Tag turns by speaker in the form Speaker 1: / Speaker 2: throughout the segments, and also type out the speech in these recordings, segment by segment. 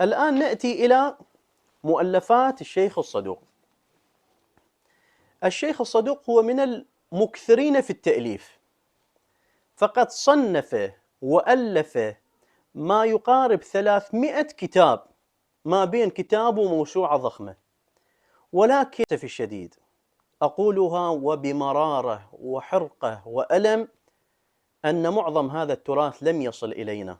Speaker 1: الآن نأتي إلى مؤلفات الشيخ الصدوق. الشيخ الصدوق هو من المكثرين في التأليف، فقد صنف وألف ما يقارب 300 كتاب، ما بين كتاب وموسوعة ضخمة. ولكن للأسف الشديد أقولها وبمرارة وحرقة وألم أن معظم هذا التراث لم يصل إلينا،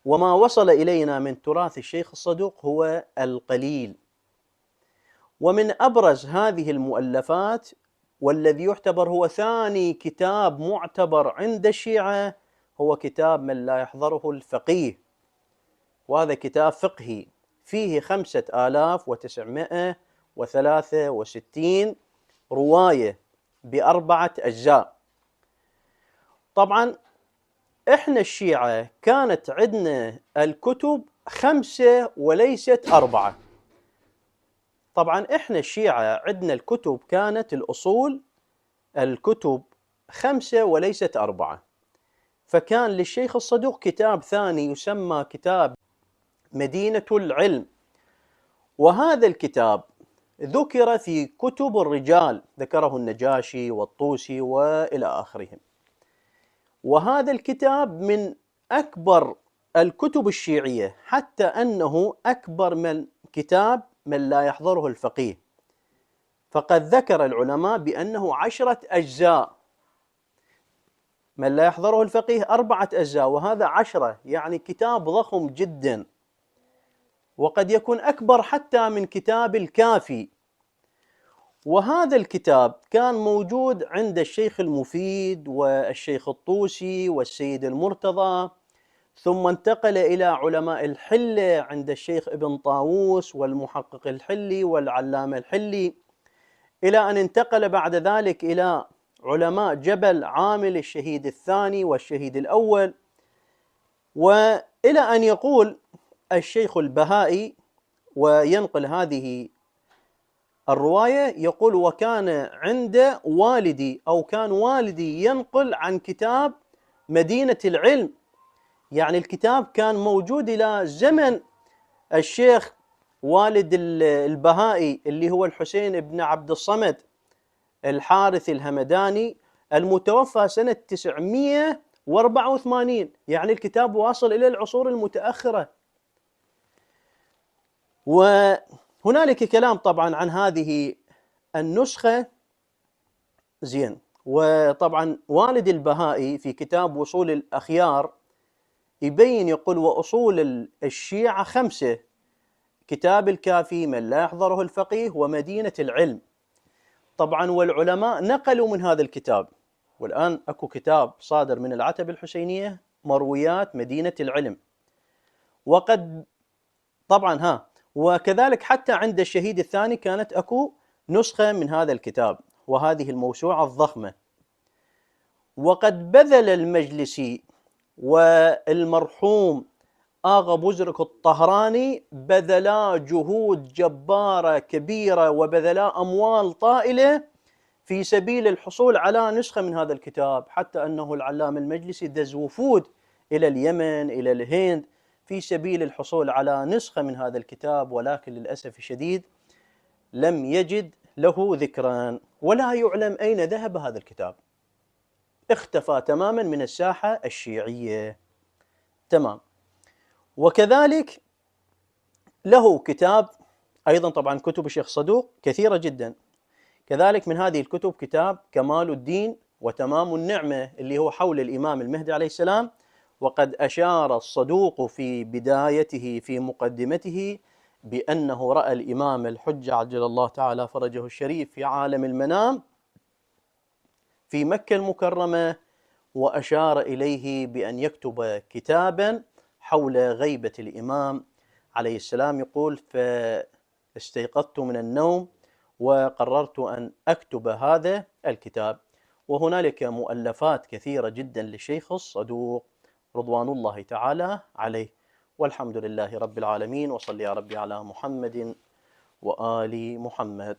Speaker 1: وما وصل إلينا من تراث الشيخ الصدوق هو القليل. ومن أبرز هذه المؤلفات والذي يعتبر هو ثاني كتاب معتبر عند الشيعة هو كتاب من لا يحضره الفقيه، وهذا كتاب فقهي فيه 5963 رواية ب4 أجزاء. طبعا إحنا الشيعة كانت عندنا الكتب 5 وليست 4. طبعا إحنا الشيعة عندنا الكتب كانت الأصول الكتب 5 وليست 4. فكان للشيخ الصدوق كتاب ثاني يسمى كتاب مدينة العلم، وهذا الكتاب ذكر في كتب الرجال، ذكره النجاشي والطوسي وإلى آخرهم. وهذا الكتاب من أكبر الكتب الشيعية، حتى أنه أكبر من كتاب من لا يحضره الفقيه. فقد ذكر العلماء بأنه 10 أجزاء، من لا يحضره الفقيه 4 أجزاء، وهذا 10، يعني كتاب ضخم جدا، وقد يكون أكبر حتى من كتاب الكافي. وهذا الكتاب كان موجود عند الشيخ المفيد والشيخ الطوسي والسيد المرتضى، ثم انتقل إلى علماء الحلة عند الشيخ ابن طاووس والمحقق الحلي والعلامة الحلي، إلى أن انتقل بعد ذلك إلى علماء جبل عامل الشهيد الثاني والشهيد الأول، وإلى أن يقول الشيخ البهائي وينقل هذه الرواية، يقول: وكان عند والدي، أو كان والدي ينقل عن كتاب مدينة العلم، يعني الكتاب كان موجود إلى زمن الشيخ والد البهائي اللي هو الحسين بن عبد الصمد الحارث الهمداني المتوفى سنة 984، يعني الكتاب واصل إلى العصور المتأخرة. وهنالك كلام طبعا عن هذه النسخة زين. وطبعا والد البهائي في كتاب وصول الأخيار يبين، يقول: وأصول الشيعة 5: كتاب الكافي، من لا يحضره الفقيه، ومدينة العلم. طبعا والعلماء نقلوا من هذا الكتاب، والآن أكو كتاب صادر من العتبة الحسينية مرويات مدينة العلم. وقد طبعا وكذلك حتى عند الشهيد الثاني كانت أكو نسخة من هذا الكتاب وهذه الموسوعة الضخمة. وقد بذل المجلسي والمرحوم آغا بزرك الطهراني بذلا جهود جبارة كبيرة، وبذلا أموال طائلة في سبيل الحصول على نسخة من هذا الكتاب، حتى أنه العلامة المجلسي دز وفود إلى اليمن إلى الهند في سبيل الحصول على نسخة من هذا الكتاب، ولكن للأسف الشديد لم يجد له ذكرا، ولا يعلم أين ذهب هذا الكتاب، اختفى تماما من الساحة الشيعية. تمام. وكذلك له كتاب أيضا، طبعا كتب الشيخ صدوق كثيرة جدا، كذلك من هذه الكتب كتاب كمال الدين وتمام النعمة اللي هو حول الإمام المهدي عليه السلام. وقد أشار الصدوق في بدايته في مقدمته بأنه رأى الإمام الحجة عجل الله تعالى فرجه الشريف في عالم المنام في مكة المكرمة، وأشار إليه بأن يكتب كتابا حول غيبة الإمام عليه السلام. يقول: فاستيقظت من النوم وقررت أن أكتب هذا الكتاب. وهنالك مؤلفات كثيرة جدا للشيخ الصدوق رضوان الله تعالى عليه، والحمد لله رب العالمين، وصلي يا ربي على محمد وآل محمد.